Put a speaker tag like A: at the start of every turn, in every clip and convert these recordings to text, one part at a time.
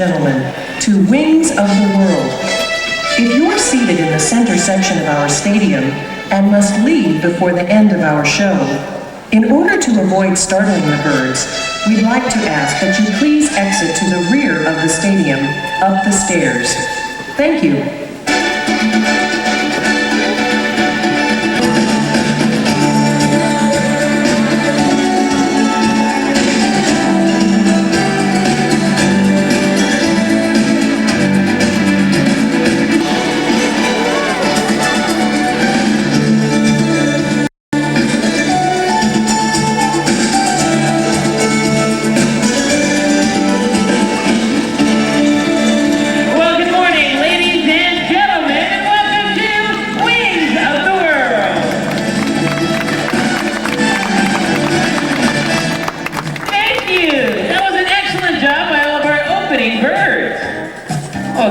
A: Gentlemen, to Wings of the World. If you're seated in the center section of our stadium and must leave before the end of our show, in order to avoid startling the birds, we'd like to ask that you please exit to the rear of the stadium, up the stairs. Thank you.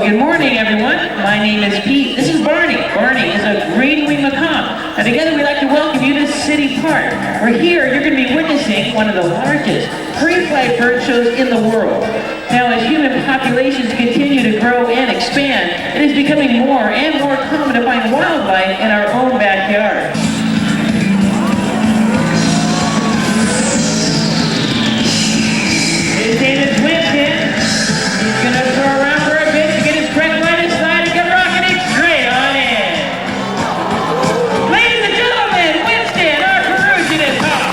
B: Good morning, everyone. My name is Pete. This is Barney. Barney is a green-winged macaw. And together we'd like to welcome you to City Park, where here you're going to be witnessing one of the largest pre-flight bird shows in the world. Now, as human populations continue to grow and expand, it is becoming more and more common to find wildlife in our own backyard. His name is Winston. He's going to throw around for a bit to get his correct line inside and get rocketing straight on in. Ladies and gentlemen, Winston, our ferruginous hawk.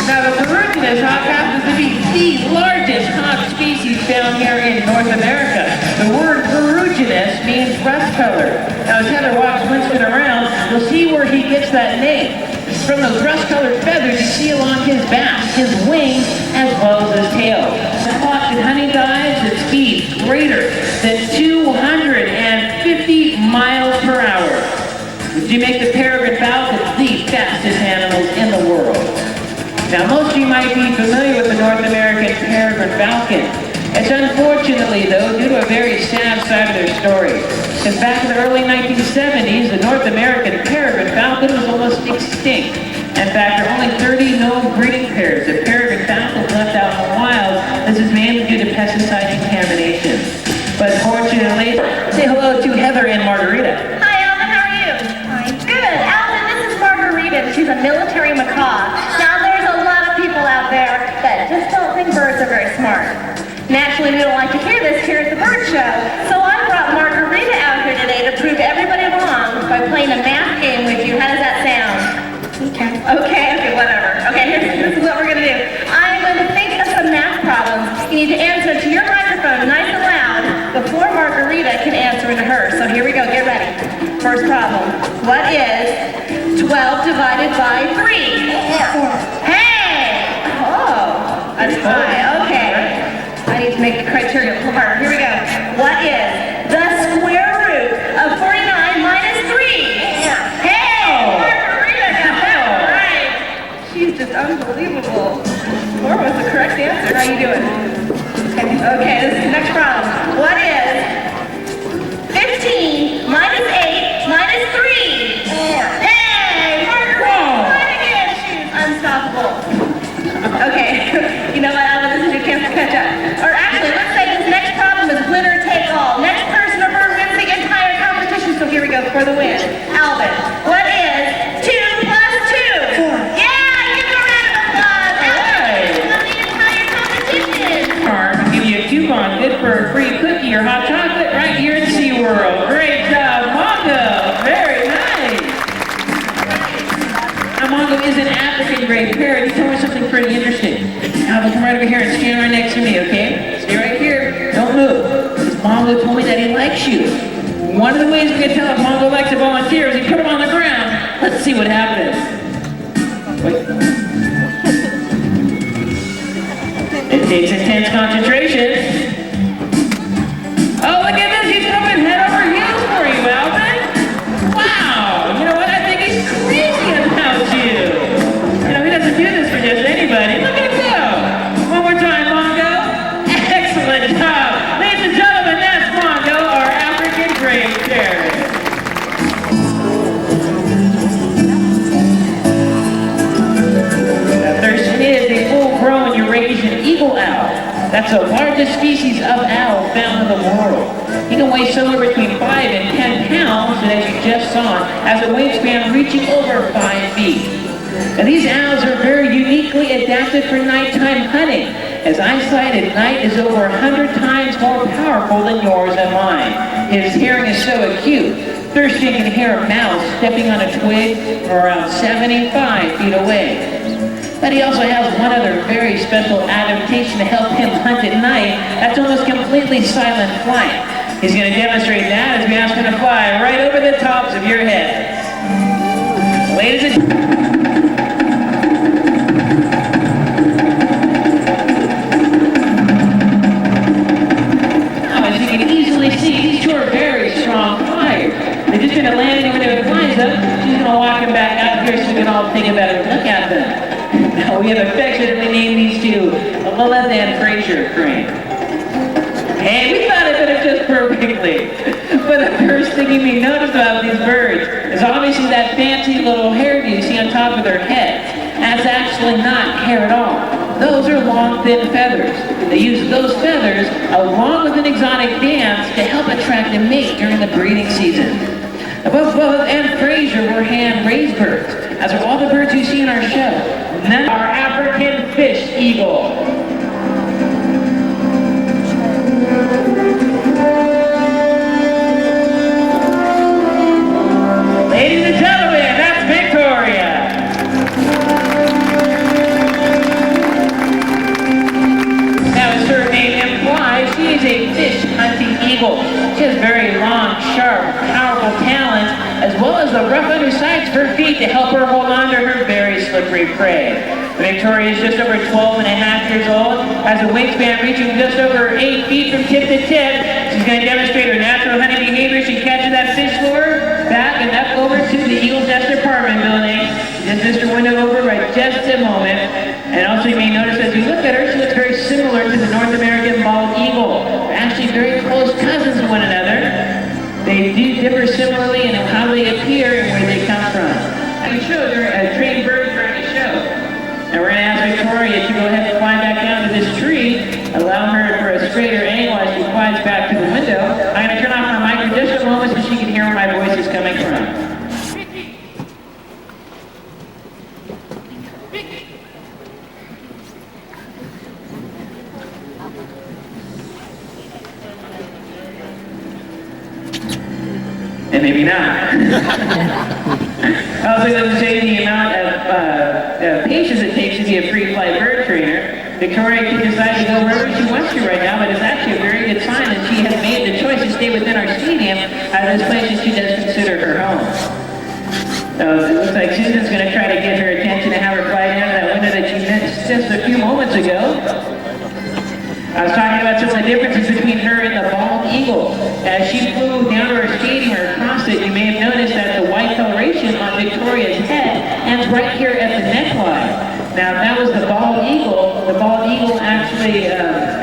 B: Now, the ferruginous hawk happens to be the largest hawk species found here in North America. The word ferruginous means rust-colored. Now, as Heather walks Winston around, you'll see where he gets that name. From those rust-colored feathers you see along his back, his wings, as well as his tail. The hawk can hunting dives at speeds greater than 250 miles per hour. Which do make the peregrine falcon the fastest animals in the world. Now, most of you might be familiar with the North American peregrine falcon. It's unfortunately, though, due to a very sad side of their story. Because back in the early 1970s, the North American peregrine falcon was almost extinct. In fact, there are only 30 known breeding pairs of peregrine falcons left out in the wild. This is mainly due to pesticide contamination. But fortunately, say hello to Heather and Margarita.
C: Hi, Alvin, how are you? Hi. Good. Alvin, this is Margarita. She's a military macaw. Now, there's a lot of people out there that just don't think birds are very smart. Naturally, we don't like to hear this here at the bird show, so I brought Margarita out here today to prove everybody wrong by playing a math game with you. How does that sound? Okay, whatever. Okay, this is what we're going to do. I'm going to think of some math problems. You need to answer to your microphone nice and loud before Margarita can answer to her. So here we go, get ready. First problem. What is 12 divided by 3? 4. Hey! Oh, that's high. Okay. I need to make the criteria a little harder. Here we go. What is the square root of 49 minus 3? Hey! Margarita got that right. She's just unbelievable. 4 was the correct answer. How you doing? Okay, this is the next problem. What is 15 minus 8 minus 3? Hey! Margarita won again. She's unstoppable. Okay, you know what, Alvin, this is your chance to catch up. Or actually, let's say this next problem is winner take all. Next person or bird wins the entire competition, so here we go for the win. Alvin, what is 2 plus 2? 4. Yeah, give him a round of applause. Alvin, won the entire competition.
B: I'll give you a coupon good for a free cookie or hot chocolate right here in SeaWorld. Great job, Mongo. Very nice. Now, Mongo is an African gray parrot. He told me something pretty interesting. Alvin, come right over here and stand right next to me, okay? Stay right here. Don't move. Because Mongo told me that he likes you. One of the ways we can tell if Mongo likes a volunteer is he put him on the ground. Let's see what happens. Wait. It takes intense concentration. Oh, look at this. He's coming head over heels for you, Alvin. Wow. You know what? I think he's crazy about you. You know, he doesn't do this for just anybody. Look at him go. One more time, Mongo. Excellent job. Ladies and gentlemen, that's Mongo, our African gray parrot. Now, Thurston is a full That's the largest species of owl found in the world. He can weigh somewhere between 5 and 10 pounds, and as you just saw, has a wingspan reaching over 5 feet. Now these owls are very uniquely adapted for nighttime hunting, as eyesight at night is over 100 times more powerful than yours and mine. His hearing is so acute, Thurston can hear a mouse stepping on a twig from around 75 feet away. But he also has one other very special adaptation to help him hunt at night. That's almost completely silent flight. He's going to demonstrate that as we ask him to fly right over the tops of your heads. Ladies and as you can easily see, these two are very strong flyers. They're just going to land him when it flies up. She's going to walk him back out here so we can all take a better look at them. Now, we have affectionately named these two Lilith and Fraser Crane. And we thought it would have just perfectly. But the first thing you may notice about these birds is obviously that fancy little hairdo you see on top of their heads. That's actually not hair at all. Those are long, thin feathers. They use those feathers along with an exotic dance to help attract a mate during the breeding season. Both Lilith and Fraser were hand-raised birds, as are all the birds you see in our show. None are African fish eagle. Ladies and gentlemen, that's Victoria. Now, as her name implies, she is a fish hunting eagle. She has very long, sharp, powerful talons, as well as the rough undersides of her feet to help her hold on to her very slippery prey. Victoria is just over 12 and a half years old, has a wingspan reaching just over 8 feet from tip to tip. She's going to demonstrate her natural hunting behavior. She catches that fish lure, back and up over to the Eagle's Nest apartment building. Just missed her window over by just a moment. And also you may notice as you look at her, she looks very similar to the North American bald eagle. They're actually very close cousins of one another. They do differ similarly in how they appear and where they come from. We showed her a trained bird trying to show. And we're going to ask Victoria to go ahead and fly back down to this tree, allow her for a straighter angle as she flies back to the window. I'm going to turn off my mic for just a moment so she can hear where my voice is coming from. And maybe not. I also going to say the amount of patience it takes to be a free flight bird trainer. Victoria can decide to go wherever she wants to right now, but it's actually a very good sign that she has made the choice to stay within our stadium at this place that she does consider her home. So it looks like Susan's going to try to get her attention and have her fly down to that window that she missed just a few moments ago. I was talking about some of the differences between her and the bald eagle. As she flew down to her stadium or across it, you may have noticed that the white coloration on Victoria's head ends right here at the neckline. Now, that was the bald eagle. The bald eagle actually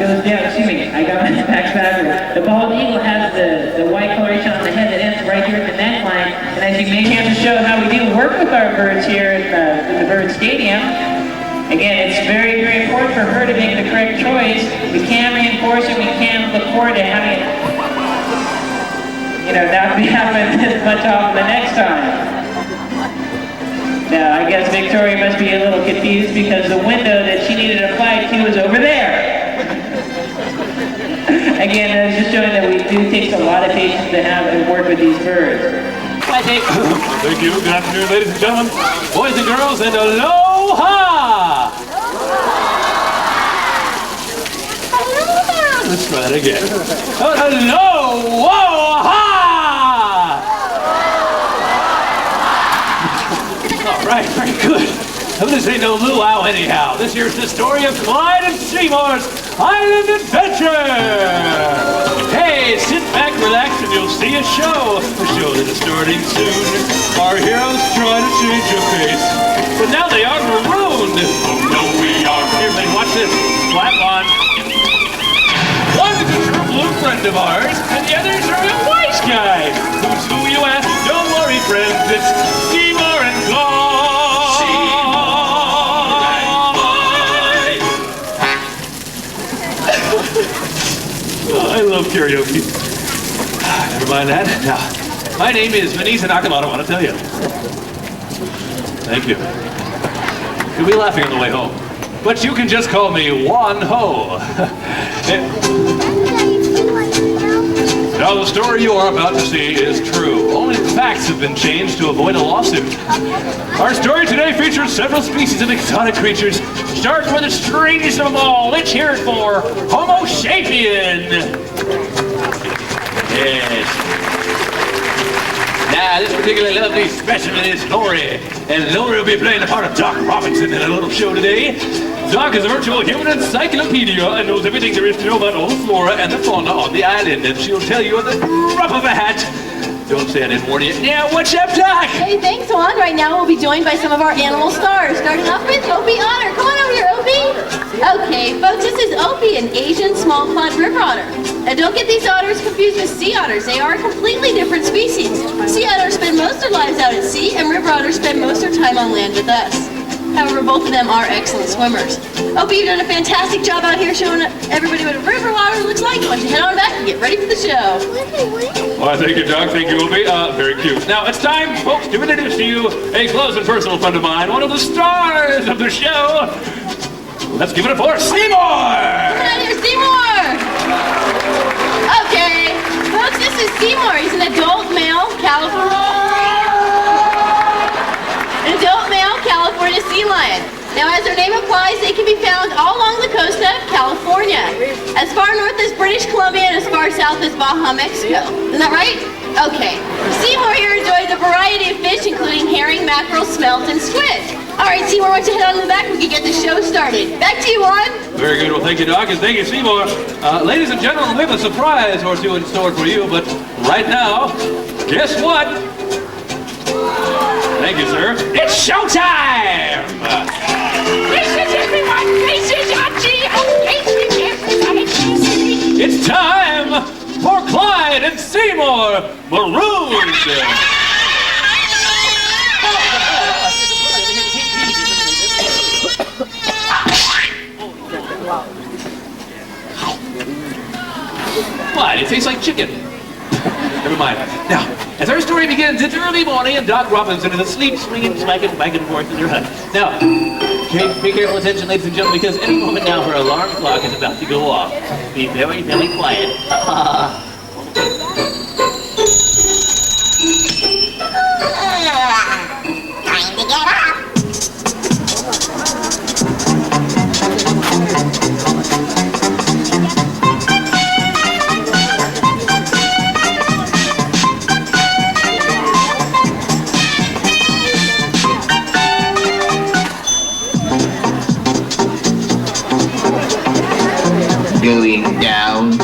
B: goes down. Excuse me, I got my facts backwards. The bald eagle has the white coloration on the head that ends right here at the neckline. And as you may have to show how we do work with our birds here in the bird stadium. Again, it's very, very important for her to make the correct choice. We can reinforce it. We can look forward to having it, not be happening this much often the next time. Now, I guess Victoria must be a little confused because the window that she needed to fly to was over there. Again, it's just showing that we do take a lot of patience to have and work with these birds.
D: Thank you. Good afternoon, ladies and gentlemen, boys and girls, and aloha! Let's try that again. Aloha! All right, very good. This ain't no luau anyhow. This here's the story of Clyde and Seamore's Island Adventure. Hey, sit back, relax, and you'll see a show. A show that is starting soon. Our heroes try to change your face, but now they are marooned. Oh no, we are. Here, man, watch this. Flat launch. One is a true blue friend of ours, and the other is a real wise guy. Who's who, you ask? Don't worry, friends. It's Seamore and Clyde. karaoke. Never mind that. Now, my name is Venisa Nakamoto, I want to tell you. Thank you. You'll be laughing on the way home. But you can just call me One Ho. Now, the story you are about to see is true. Only the facts have been changed to avoid a lawsuit. Our story today features several species of exotic creatures, starting with the strangest of them all. Let's hear it for Homo sapien. Yes. Now, this particularly lovely specimen is Lori, and Lori will be playing the part of Doc Robinson in a little show today. Doc is a virtual human encyclopedia and knows everything there is to know about all the flora and the fauna on the island, and she'll tell you at the drop of a hat. Don't say I didn't warn you. Yeah, what's up, Doc?
E: Hey, thanks, Juan. Right now we'll be joined by some of our animal stars, starting off with Opie Otter. Come on over here, Opie. Okay, folks, this is Opie, an Asian small pond river otter. Now, don't get these otters confused with sea otters. They are a completely different species. Sea otters spend most of their lives out at sea, and river otters spend most of their time on land with us. However, both of them are excellent swimmers. Opie, you've done a fantastic job out here showing everybody what a river otter looks like. Why don't you head on back and get ready for the show.
D: Well, thank you, Doc. Thank you, Opie. Very cute. Now, it's time, folks, to introduce to you a close and personal friend of mine, one of the stars of the show. Let's give it up for Seamore!
E: Come on here, Seamore! Okay, folks, this is Seamore. He's an adult male California sea lion. Now, as their name implies, they can be found all along the coast of California, as far north as British Columbia and as far south as Baja, Mexico. Isn't that right? Okay. Seymour here enjoys a variety of fish, including herring, mackerel, smelt, and squid. All right, Seymour, why don't you head on in the back? We can get the show started. Back to you, Juan.
D: Very good. Well, thank you, Doc, and thank you, Seymour. Ladies and gentlemen, we have a surprise or two in store for you, but right now, guess what? Thank you, sir. It's showtime!
F: This is everyone. This is Archie.
D: It's time for Clyde and Seamore Maroons! What? It tastes like chicken. Never mind. Now, as our story begins, it's early morning and Doc Robinson is asleep, swinging, smacking back and forth in her hut. Now, pay careful attention, ladies and gentlemen, because any moment now her alarm clock is about to go off. Be very, very quiet.
F: Time to get up.
G: Going down.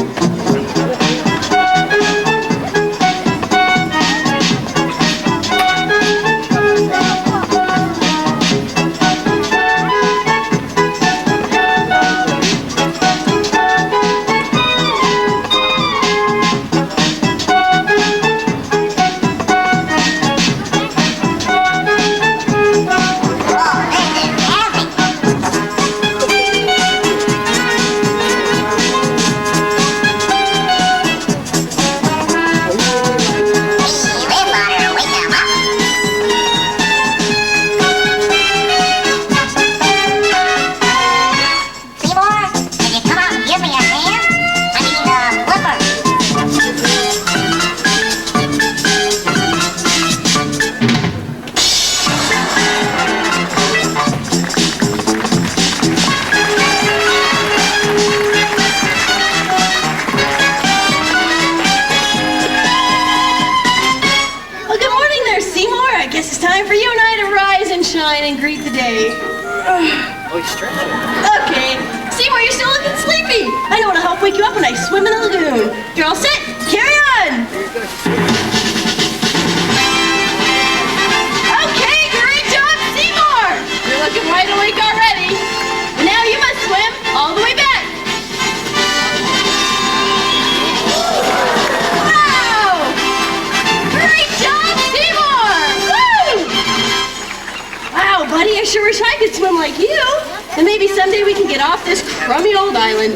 E: Okay. Seymour, you're still looking sleepy. I know what'll help wake you up when I swim in the lagoon. You're all set. Carry on. Okay, great job, Seymour. You're looking wide awake already. Now you must swim all the way back. Wow! Great job, Seymour! Woo! Wow, buddy, I sure wish I could swim like you. And maybe someday we can get off this crummy old island.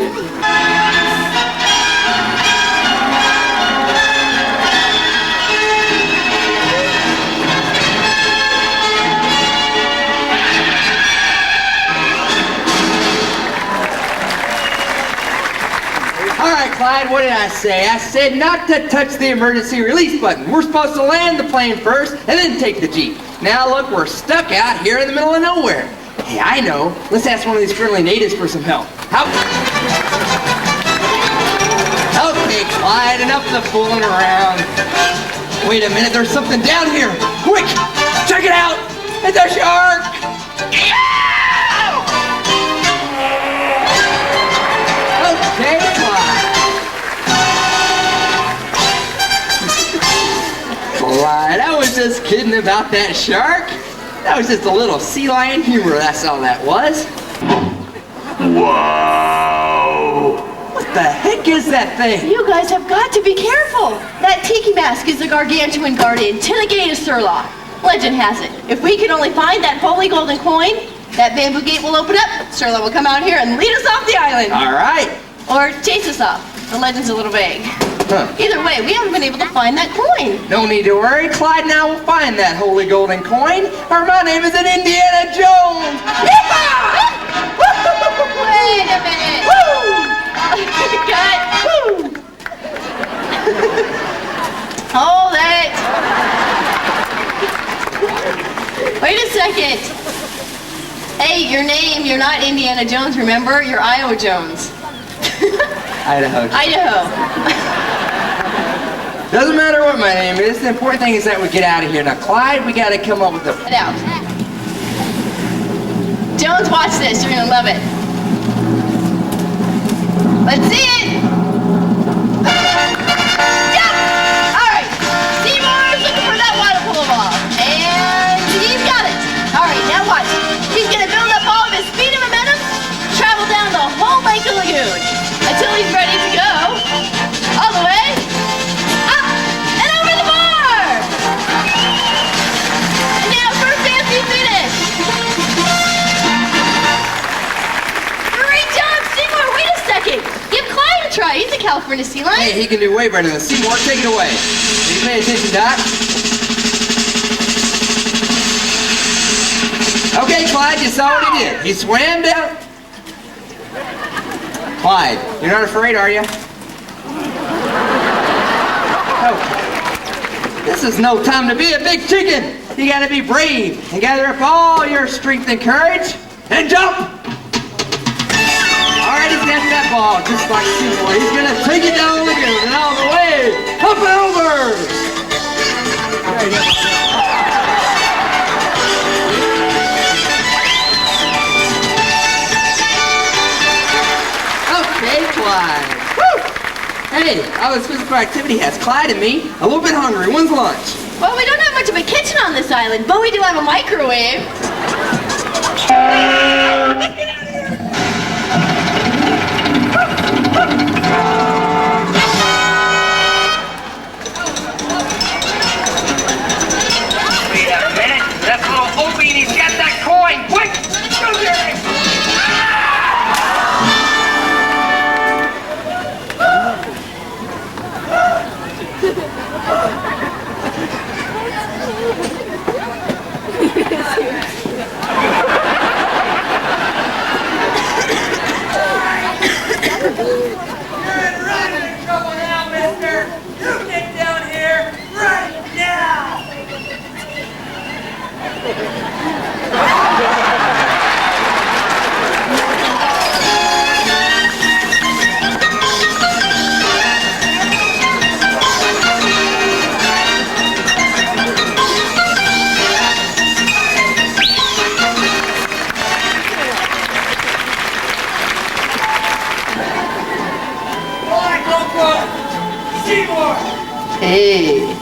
H: Clyde, what did I say? I said not to touch the emergency release button. We're supposed to land the plane first and then take the Jeep. Now look, we're stuck out here in the middle of nowhere. Hey, I know. Let's ask one of these friendly natives for some help. Okay, Clyde, enough of the fooling around. Wait a minute, there's something down here. Quick, check it out. It's a shark. Okay, Clyde, I was just kidding about that shark. That was just a little sea lion humor, that's all that was. Whoa! What the heck is that thing?
E: You guys have got to be careful. That tiki mask is the gargantuan guardian to the gate of Surlock. Legend has it, if we can only find that holy golden coin, that bamboo gate will open up, Surlock will come out here and lead us off the island.
H: All right.
E: Or chase us off. The legend's a little vague.
H: Huh.
E: Either way, we haven't been able to find that coin.
H: No need to worry, Clyde and I will find that holy golden coin, or my name is an Indiana Jones. Yeehaw!
E: Wait a minute. Woo! Cut. Woo! Hold it. Wait a second. Hey, your name, you're not Indiana Jones, remember? You're Iowa Jones.
H: Idaho. Doesn't matter what my name is, the important thing is that we get out of here. Now, Clyde, we gotta come up with a...
E: Get out. Jones, watch this, you're gonna love it. Let's see it! Jump! Alright, Seamore's looking for that water polo ball. And he's got it. Alright, now watch. He's gonna build up all of his speed and momentum, travel down the whole length of the lagoon until he's ready to go all the way up and over the bar. And now for a fancy finish. Great job, Seamore. Wait a second. Give Clyde a try. He's a California sea lion.
H: Hey, he can do way better than Seamore. Take it away. You pay attention, Doc? Okay, Clyde, you saw what he did. He swam down. Clyde, you're not afraid, are you? Oh. This is no time to be a big chicken. You gotta be brave and gather up all your strength and courage and jump. All right, he's got that ball, just like Seamore. He's gonna take it down the lagoon and all the way up and over. There you go. Okay, Clyde. Woo! Hey, all this physical activity has Clyde and me a little bit hungry. When's lunch?
E: Well, we don't have much of a kitchen on this island, but we do have a microwave.
B: Wait a minute. That little Opie, he's got that coin. Quick! Go get it!
H: Hey.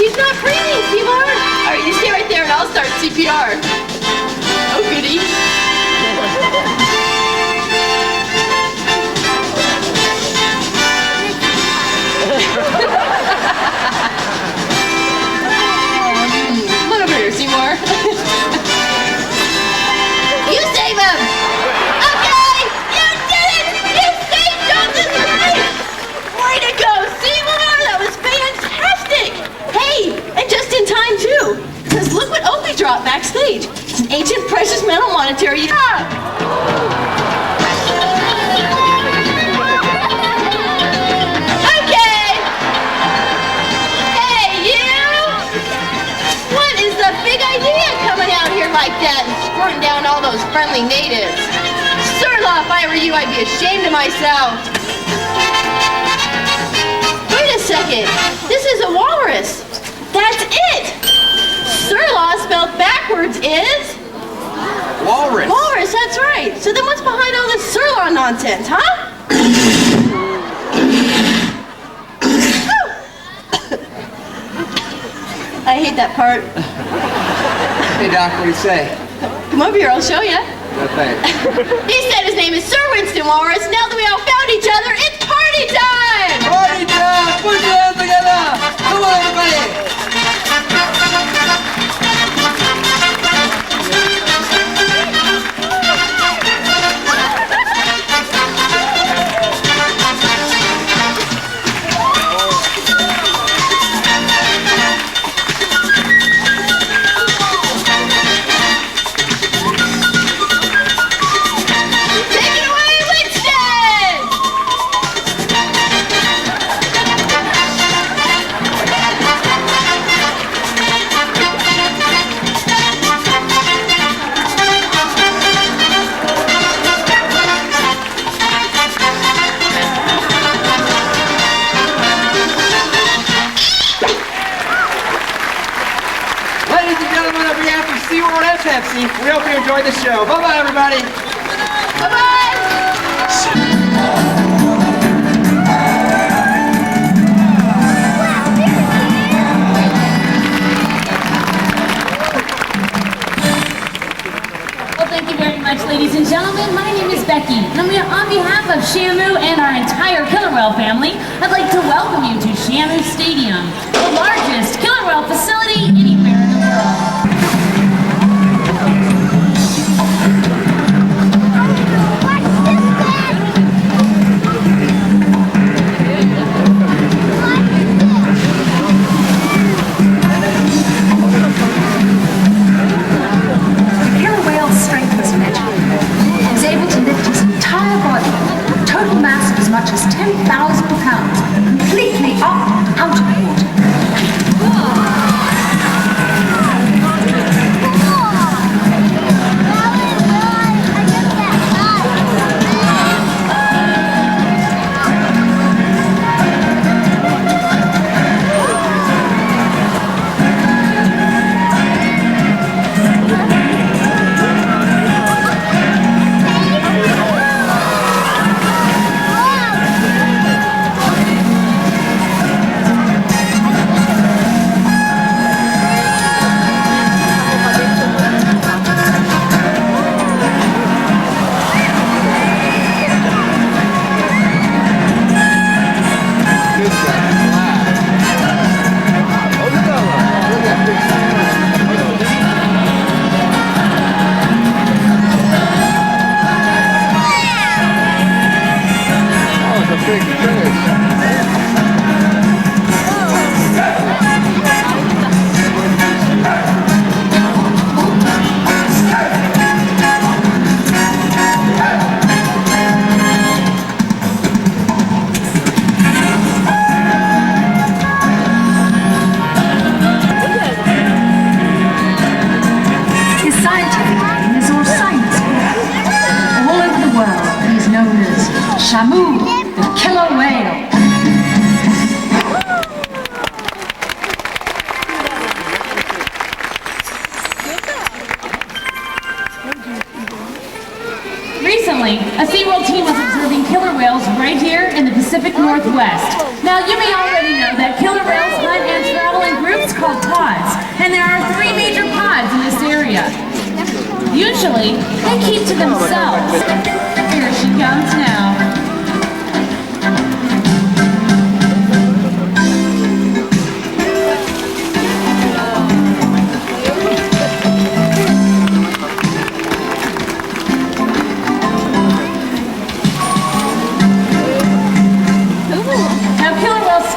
E: He's not breathing, Seamore. All right, you stay right there and I'll start CPR. Oh, goody. instrumental monetary. Okay. Hey, you! What is the big idea coming out here like that and squirting down all those friendly natives? Sirlaw, if I were you, I'd be ashamed of myself. Wait a second. This is a walrus. That's it. Sirlaw spelled backwards is?
H: Walrus.
E: Walrus, that's right. So then what's behind all this Sirlaw nonsense, huh? I hate that part.
H: Hey, Doc, what do you say?
E: Come over here, I'll show you.
H: No thanks.
E: He said his name is Sir Winston Walrus. Now that we all found each other, it's party time!
H: Party time! Put your hands together! Come on, everybody! We hope you enjoyed the show. Bye-bye, everybody.
E: Bye-bye.
F: Well, thank you very much, ladies and gentlemen. My name is Becky, and on behalf of Shamu and our entire Killer Whale family, I'd like to welcome you to Shamu Stadium, the largest killer whale facility anywhere in the world.
I: Much as 10,000 pounds, completely up and out of water. Shamu, the killer whale.
F: Recently, a SeaWorld team was observing killer whales right here in the Pacific Northwest. Now, you may already know that killer whales hunt and travel in groups called pods, and there are 3 major pods in this area. Usually, they keep to themselves. Here she comes now.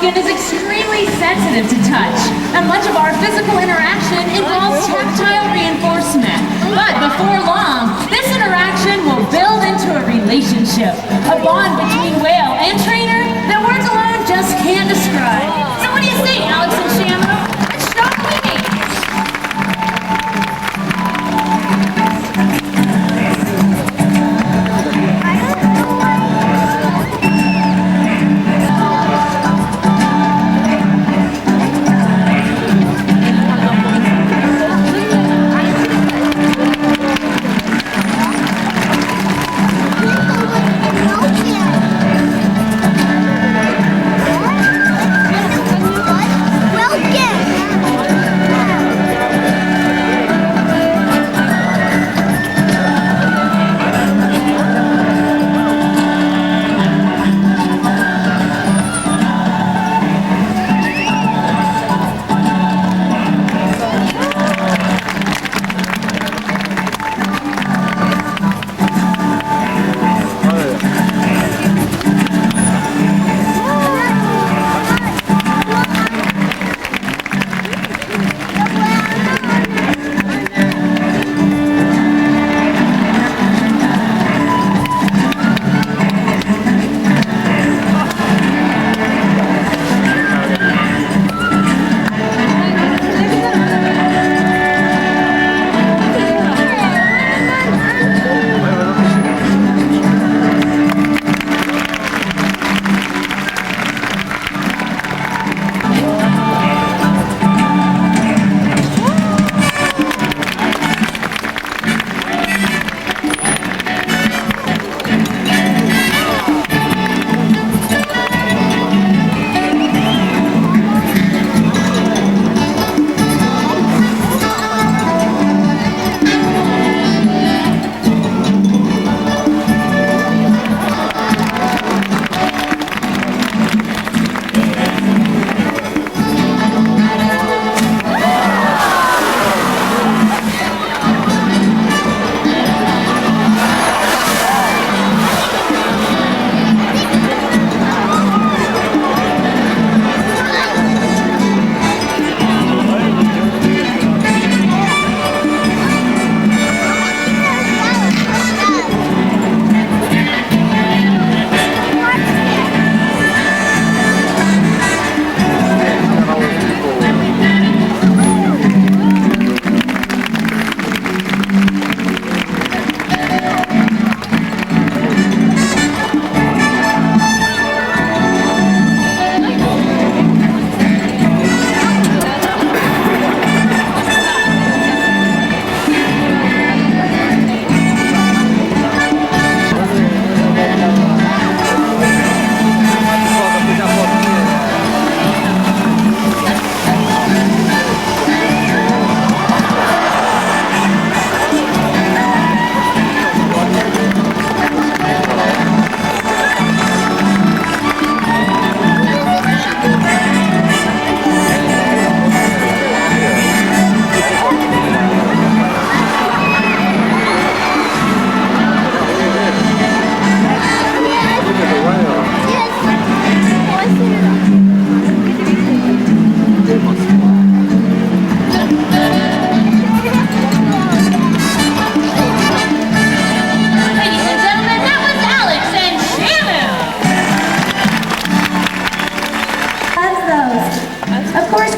F: Skin is extremely sensitive to touch, and much of our physical interaction involves tactile reinforcement. But before long, relationship, a bond between whale and trainer that words alone just can't describe. So what do you say, Alex and Shamu? Let's start winning.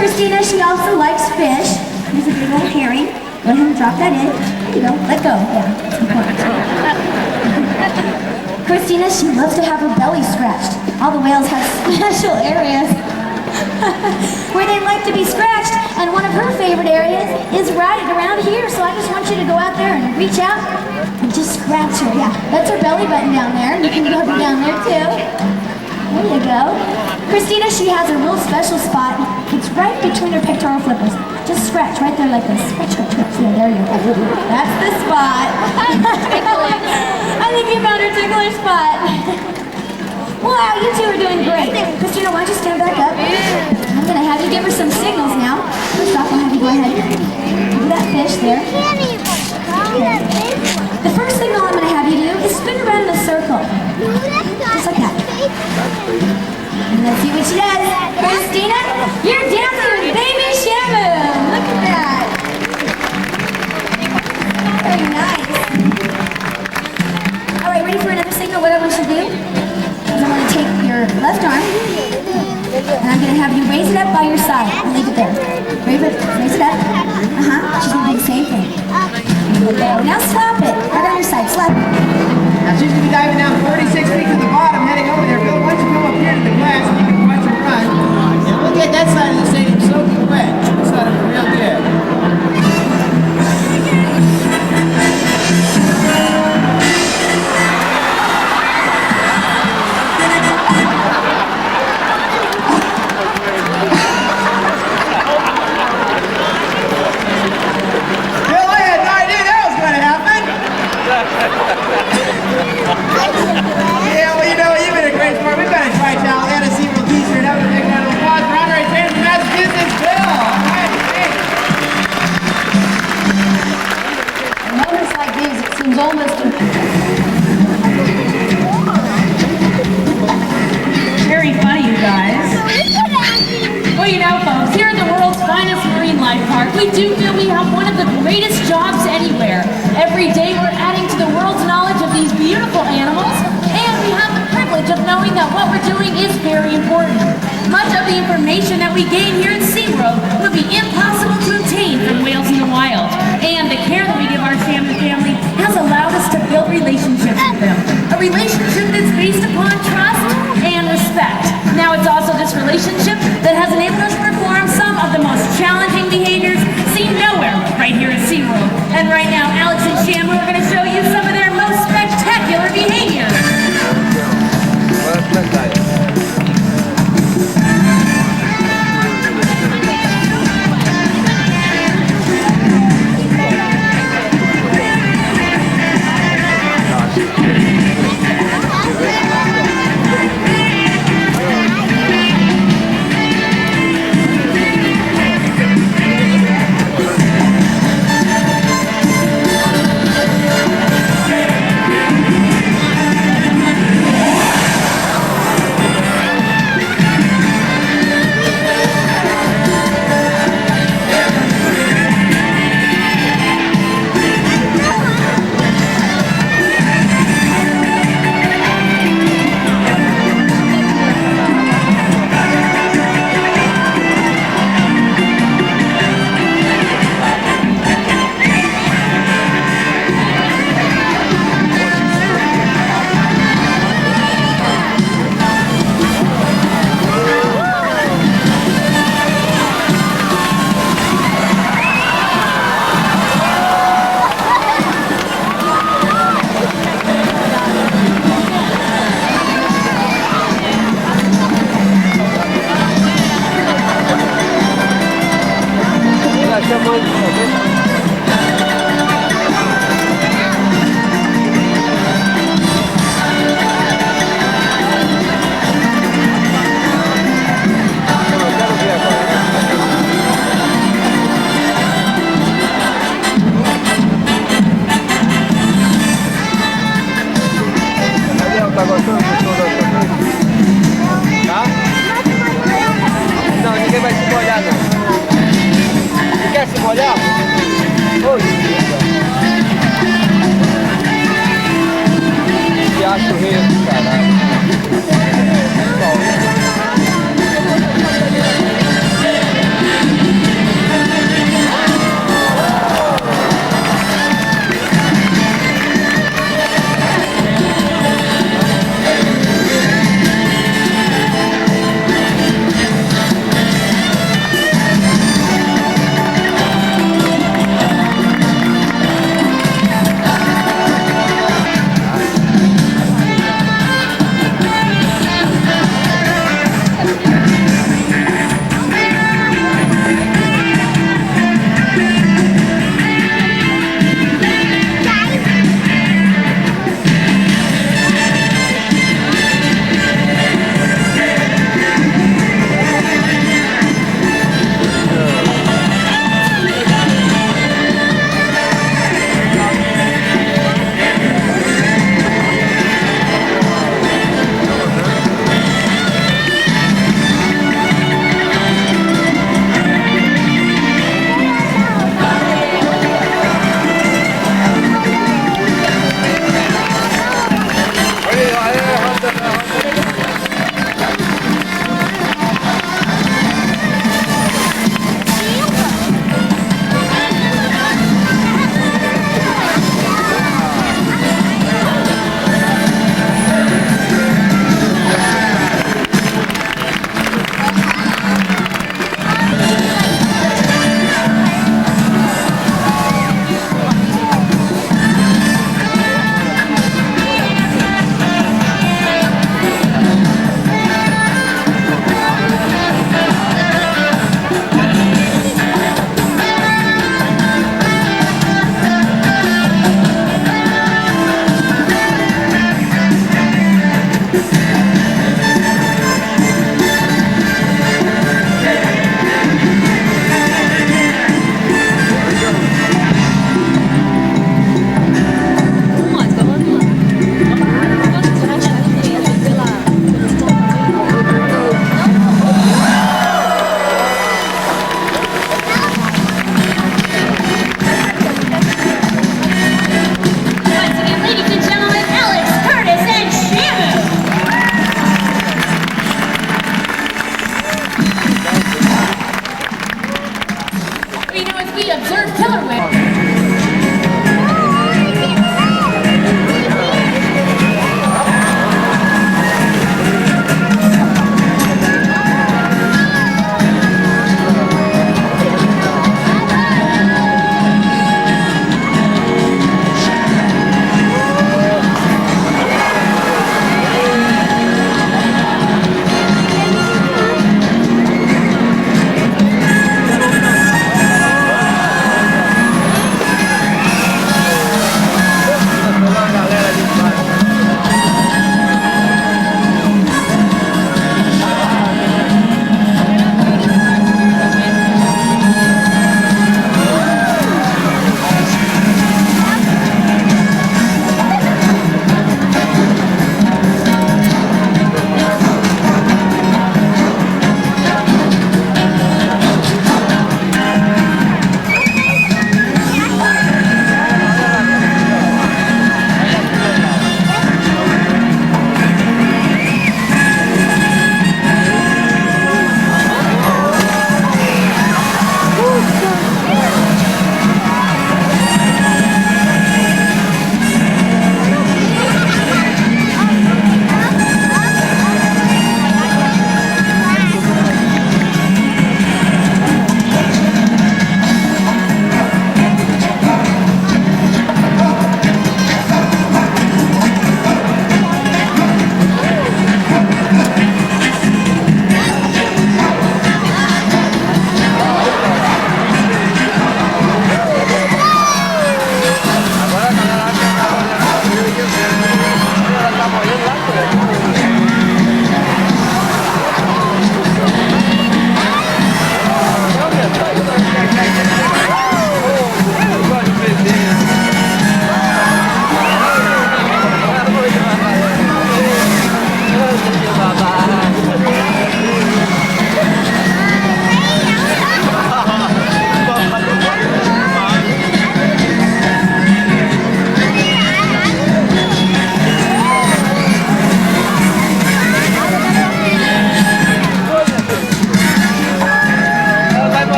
I: Christina, she also likes fish. Here's a big old herring. Go ahead and drop that in. There you go. Let go. Yeah, it's important. Christina, she loves to have her belly scratched. All the whales have special areas where they like to be scratched, and one of her favorite areas is right around here. So I just want you to go out there and reach out and just scratch her. Yeah, that's her belly button down there. You can go down there too. There you go. Christina, she has a real special spot. It's right between her pectoral flippers. Just scratch right there like this. Scratch, scratch, scratch. Yeah, there you go. That's the spot. I think you found her tickler spot. Wow, you two are doing great. Christina, why don't you stand back up? I'm going to have you give her some signals now. First off, I'll have you go ahead and do that fish there. Okay. The first signal I'm going to have you do is spin around in a circle. Just like that. And let's see what she does. Christina, you're dancing with baby Shamu. Look at that. Very nice. All right, ready for another signal? What I want you to left arm, and I'm going to have you raise it up by your side and leave it there. Raise it up. She's going to do the same thing. There we go. Now slap it. Right on your side. Slap it.
J: Now she's going to be diving down 46 feet to the bottom, heading over there. Bill, why don't you come up here to the glass and you can watch her run. And we'll get that side of the stadium soaking wet. This side of it real good. Yeah, well, you know, you've been a great sport. We've got a tri-towel and a SeaWorld t-shirt. Have a big round of applause for Honorary James from Massachusetts, Bill. All right, thanks.
E: In moments like these, it seems almost
F: Very funny, you guys. Well, you know, folks, here at the world's finest marine life park, we do feel we have one of the greatest jobs anywhere. Every day we're adding to the world's knowledge of these beautiful animals, and we have the privilege of knowing that what we're doing is very important. Much of the information that we gain here at SeaWorld would be impossible to obtain from whales in the wild, and the care that we give our Shamu family has allowed us to build relationships with them. A relationship that's based upon trust and respect. Now it's also this relationship that has enabled us to perform some of the most challenging behaviors seen nowhere right here at SeaWorld. And right now, Alex and Shamu are going to show you some of their most spectacular behaviors.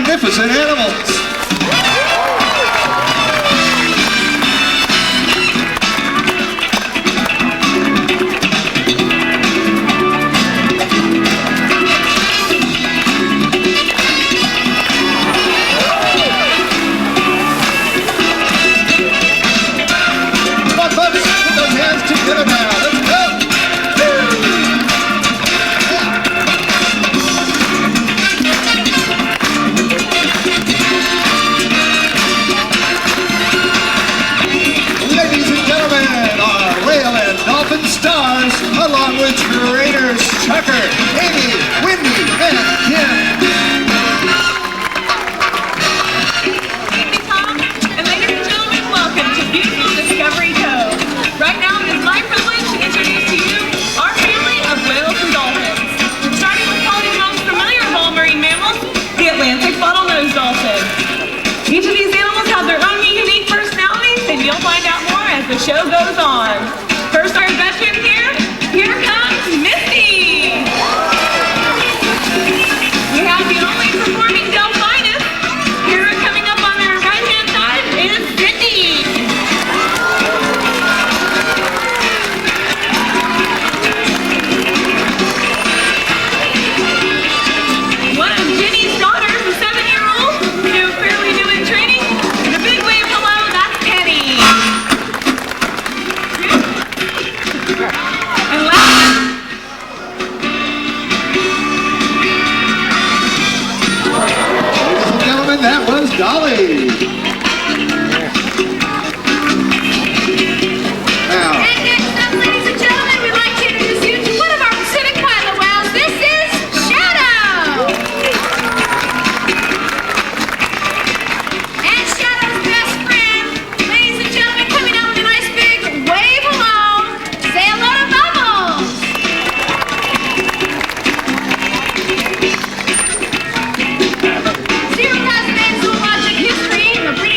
K: Magnificent animals. Come on, folks, put those hands together now. Let's go. Ladies and gentlemen, our whale and dolphin stars, along with trainers Tucker, Amy, Wendy, and Kim.
L: Thank you, Tom. And ladies and gentlemen, welcome to beautiful Discovery Cove. Right now, it is my privilege to introduce to you our family of whales and dolphins. Starting with probably the most familiar of all marine mammals, the Atlantic bottlenose dolphin. Each of these animals have their own unique personalities, and you'll find out more as the show goes on. First, our veteran here comes Misty. We have the only performing delphinus. Here coming up on their right-hand side is Sydney. One of Jenny's daughters, a 7-year-old, fairly new in training. And a big wave hello, that's Penny. And last,
K: Ladies and gentlemen, that was Dolly. Now,
L: and next up, ladies and gentlemen, we'd like to introduce you to one of our Pacific pilot whales. This is Shadow. And Shadow's best friend, ladies and gentlemen, coming out with a nice big wave hello. Say hello to Bubbles. Zero has an zoologic history, the breeding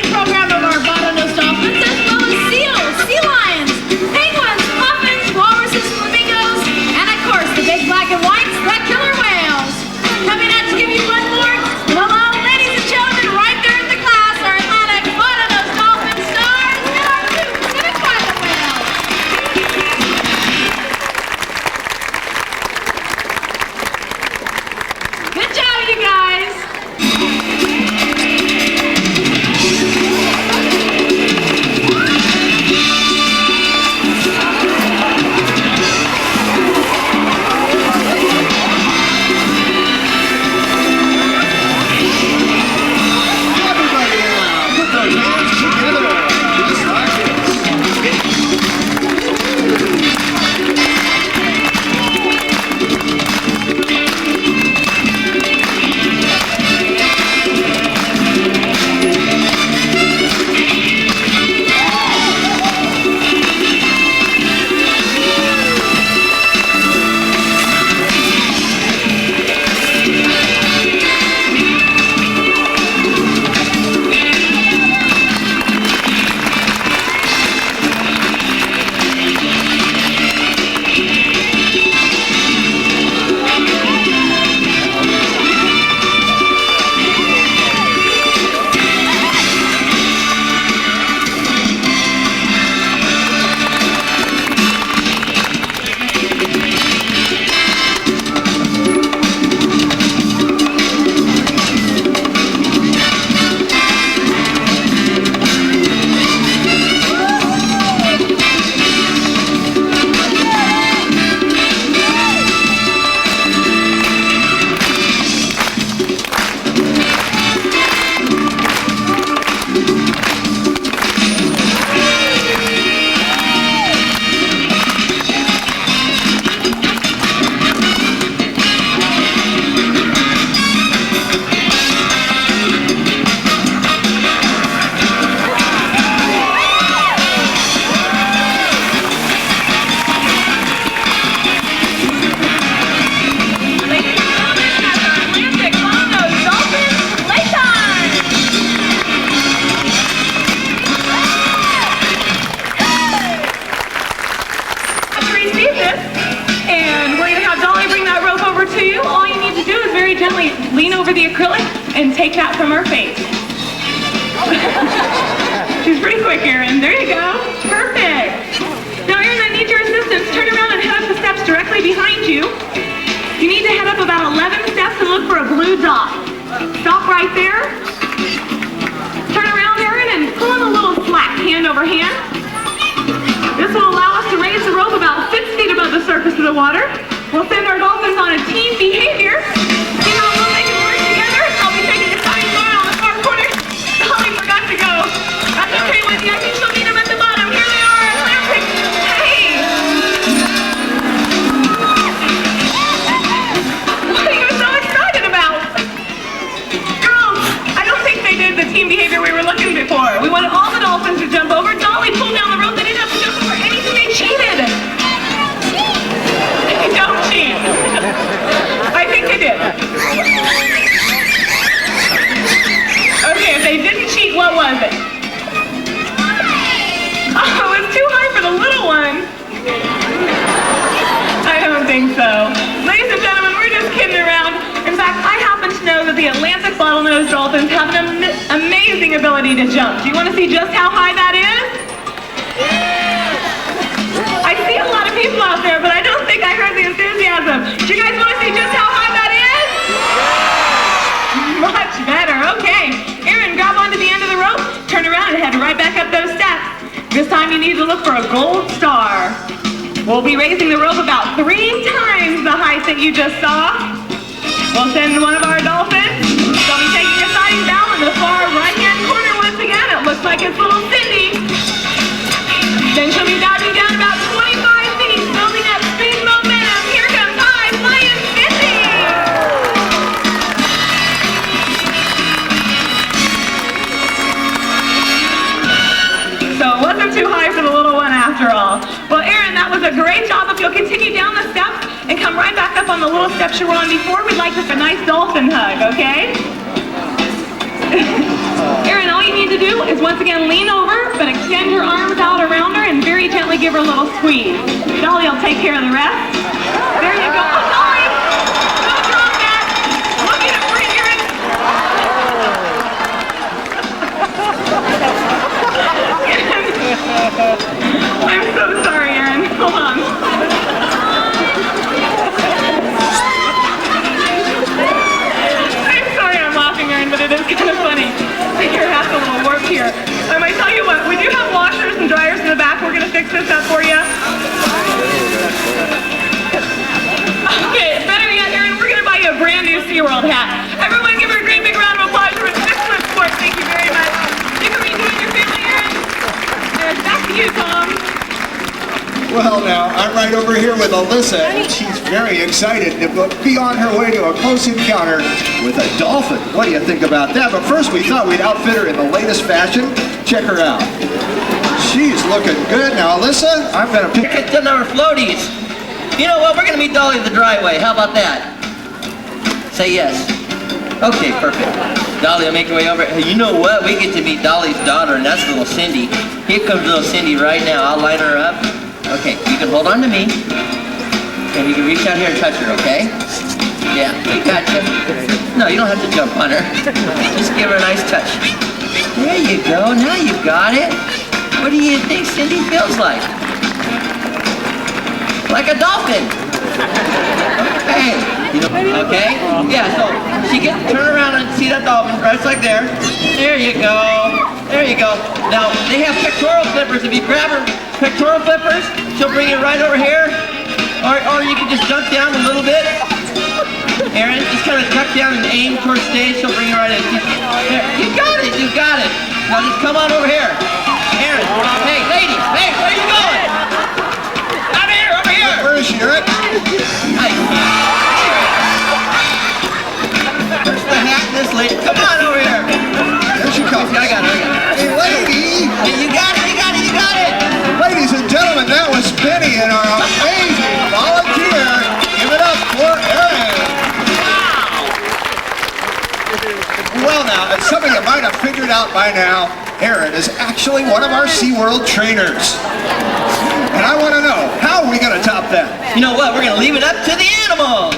L: and take that from her face. She's pretty quick, Erin. There you go. Perfect. Now, Erin, I need your assistance. Turn around and head up the steps directly behind you. You need to head up about 11 steps and look for a blue dot. Stop right there. Turn around, Erin, and pull in a little slack, hand over hand. This will allow us to raise the rope about 6 feet above the surface of the water. We'll send our dolphins on a team behavior. See how well they can work together? I'll be taking a side line on the far corner. Holly forgot to go. That's okay with you. I think she'll meet them at the bottom. Here they are, Atlantic. Hey! What are you so excited about? Girls, I don't think they did the team behavior we were looking for. We wanted all the dolphins to jump over. Dolly pulled down the rope. They didn't have to jump over anything. They cheated. They don't cheat. I think they did. Okay, if they didn't cheat, what was it? Oh, it was too high for the little one. I don't think so. Ladies and gentlemen, we're just kidding around. In fact, I happen to know that the Atlantic bottlenose dolphins have an amazing ability to jump. Do you want to see just how high that is? I see a lot of people out there, but I don't think I heard the enthusiasm. Do you guys want to see just how high that is? Much better. Okay. Erin, grab onto the end of the rope, turn around and head right back up those steps. This time you need to look for a gold star. We'll be raising the rope about 3 times the height that you just saw. We'll send one of our dolphins. They'll be taking a sighting down in the far right-hand corner once again. It looks like it's little Cindy. Then she'll be diving down about 25 feet, building up speed momentum. Here comes high flying Cindy. So it wasn't too high for the little one after all. Well, Erin, that was a great job. If you'll continue down the steps and come right back up on the little steps you were on before, we'd like a nice dolphin hug, okay? Erin, all you need to do is once again lean over, but extend your arms out around her and very gently give her a little squeeze. Dolly will take care of the rest. There you go. Oh, Dolly! Don't drop that! Look at it for you, Erin. I'm so sorry, Erin. Hold on. I'm sorry I'm laughing, Erin, but it is kind of funny. Your hat's a little warped here. I tell you what, we do have washers and dryers in the back. We're going to fix this up for you. Okay, better yet, Erin, we're going to buy you a brand new SeaWorld hat. Everyone give her a great big round of applause for an excellent sport. Thank you very much. You can rejoin your family, Erin. And back to you, Tom.
K: Well, now, I'm right over here with Alyssa, and she's very excited to be on her way to a close encounter with a dolphin. What do you think about that? But first, we thought we'd outfit her in the latest fashion. Check her out. She's looking good. Now, Alyssa, I'm going to pick...
M: Get to our floaties. You know what? We're going to meet Dolly the dry way. How about that? Say yes. Okay, perfect. Dolly will make her way over. Hey, you know what? We get to meet Dolly's daughter, and that's little Cindy. Here comes little Cindy right now. I'll line her up. Okay, you can hold on to me. And you can reach out here and touch her, okay? Yeah, we got you. No, you don't have to jump on her. Just give her a nice touch. There you go. Now you got it. What do you think Cindy feels like? Like a dolphin. Okay. Okay? Yeah, so she can turn around and see that dolphin right like there. There you go. There you go. Now, they have pectoral flippers. If you grab her pectoral flippers, she'll bring it right over here. Or you can just duck down a little bit. Erin, just kind of duck down and aim towards stage. She'll bring you right in. There. You got it. You got it. Now just come on over here. Erin. Hey, ladies. Hey, where are you going? Over here. Over here.
K: Where is she, Erin?
M: Hi. Where's the hat and this lady? Come on over here.
K: There she comes.
M: I got it.
K: Hey, lady.
M: Hey, you got it. You got it. You got it.
K: Ladies and gentlemen, that was Penny and our amazing volunteer. Give it up for Erin. Well now, as some of you might have figured out by now, Erin is actually one of our SeaWorld trainers. And I want to know, how are we going to top that?
M: You know what? We're going to leave it up to the animals.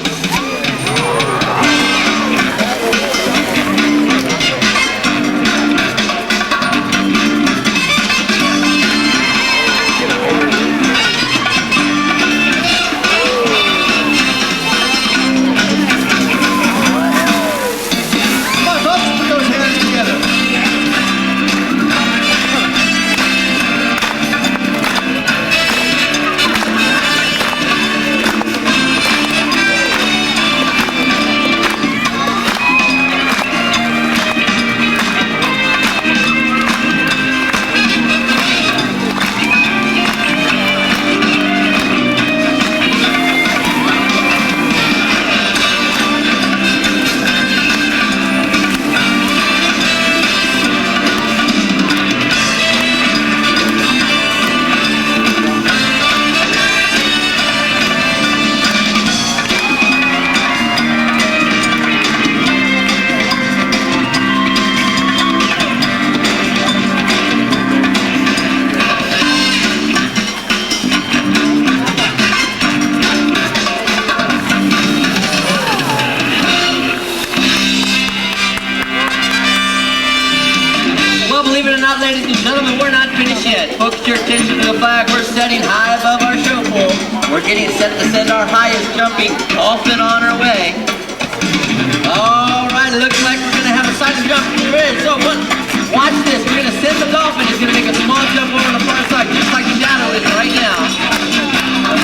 M: Well, believe it or not, ladies and gentlemen, we're not finished yet. Focus your attention to the flag we're setting high above our show pole. We're getting set to send our highest jumping dolphin on our way. All right, looks like we're going to have a silent jump. Ready? So, watch this. We're going to send the dolphin. He's going to make a small jump over on the far side, just like Shadow is right now.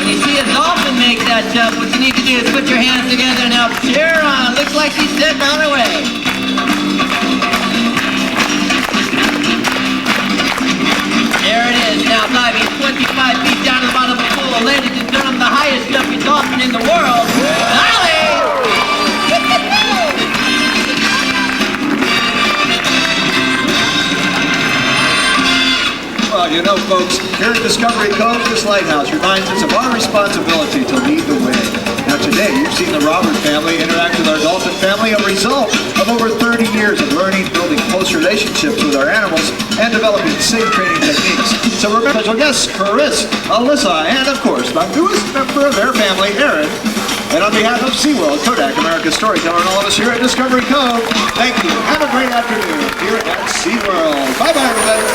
M: When you see a dolphin make that jump, what you need to do is put your hands together and help cheer on. Looks like he's setting on our way. There it is, now diving 25 feet down to the bottom of the pool. Ladies and gentlemen, the highest jumping dolphin in the world, Ollie!
K: Well, you know, folks, here at Discovery Cove, this lighthouse reminds us of our responsibility to lead the way. Now today, you've seen the Robert family interact with our dolphin family, a result of over 30 years of learning, building close relationships with our animals, and developing safe training techniques. So remember, special guests, Chris, Alyssa, and of course, the newest member of their family, Aaron. And on behalf of SeaWorld, Kodak, America's storyteller, and all of us here at Discovery Cove, thank you. Have a great afternoon here at SeaWorld. Bye-bye, everybody.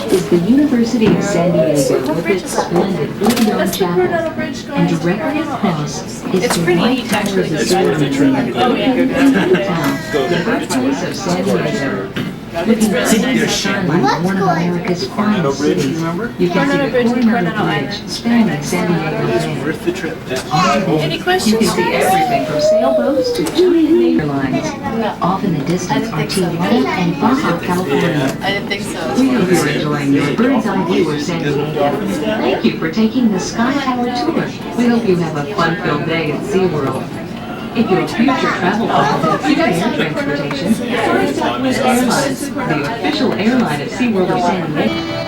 N: Is the University of San Diego with its splendid blue-dome chapel, and directly across is the White Tower of the Solar Museum in town, the birthplace of San Diego. Looking down the skyline, one of America's finest cities, you can see the Coronado Bridge spanning San Diego Bay.
F: Any questions?
N: You can see everything from sailboats to giant neighbor lines. Off in the distance are Tijuana and Baja California.
E: I didn't think so.
N: We hope you're enjoying your bird's eye view of San Diego. Thank you for taking the Sky Tower tour. We hope you have a fun-filled day at SeaWorld. If your future travel plans include air transportation, fly Southwest Airlines, the official airline of SeaWorld of San Diego.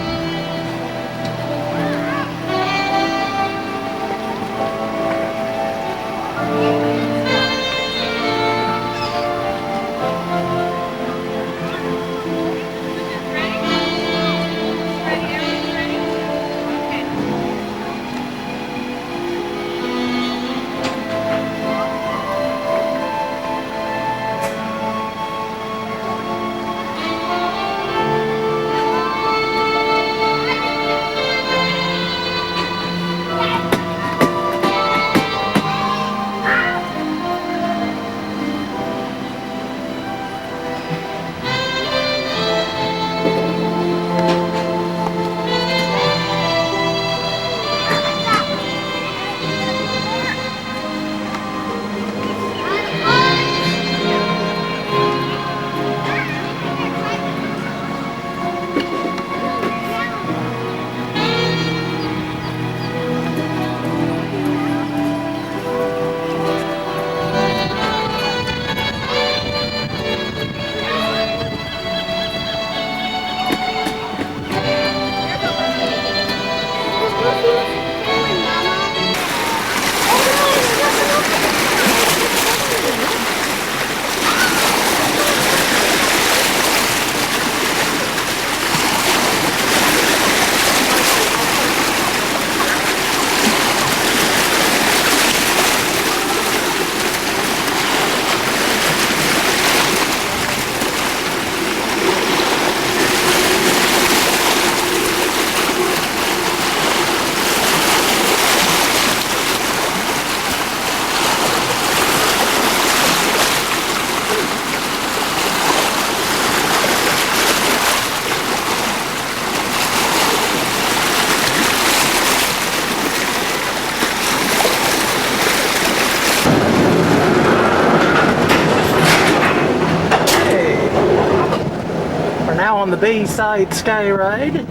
O: On the Bayside Sky Ride,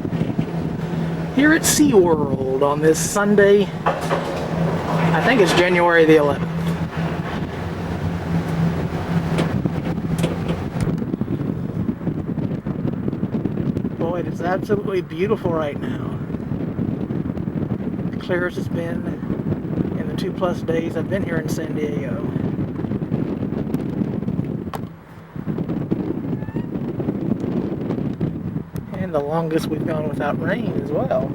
J: here at SeaWorld on this Sunday. I think it's January the 11th. Boy, it is absolutely beautiful right now. Clear as it's been in the 2+ days I've been here in San Diego. And the longest we've gone without rain as well.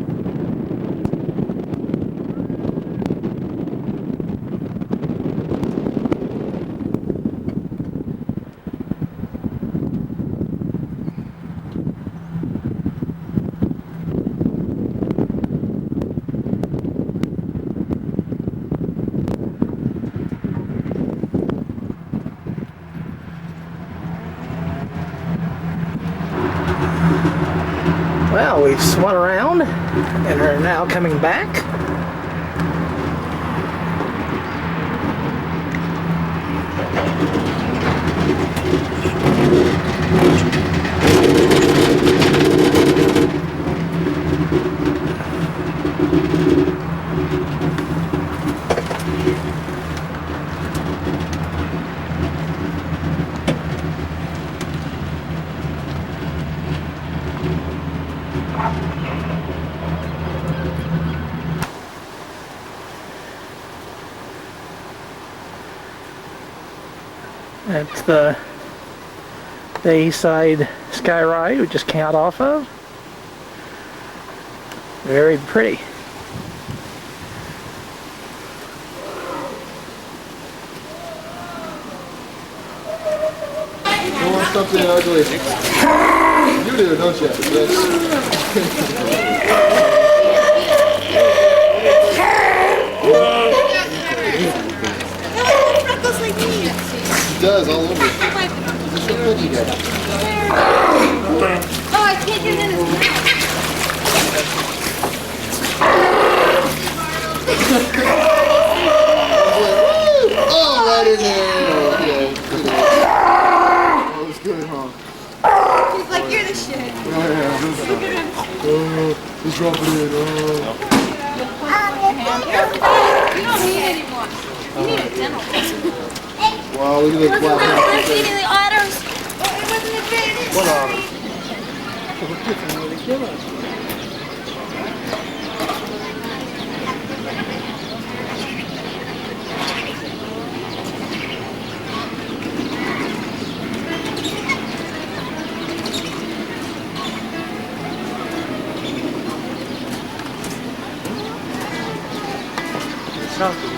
J: Well, we've swung around and are now coming back. That's the Bayside Sky Ride we just came out off of. Very pretty.
O: You want something ugly? You do, don't you? Yes. He does all over. Is this your cookie guy?
I: Oh, I can't get it in his mouth.
O: Oh, right in there. Okay. Oh, it's good, huh?
I: He's like, you're the shit.
O: Oh, yeah. Oh, he's dropping it. Oh.
I: You don't need it anymore. You need a dental.
O: Wow, look at the black
I: Wasn't that feeding the otters? It wasn't a bit.
O: What otter?
J: Sounds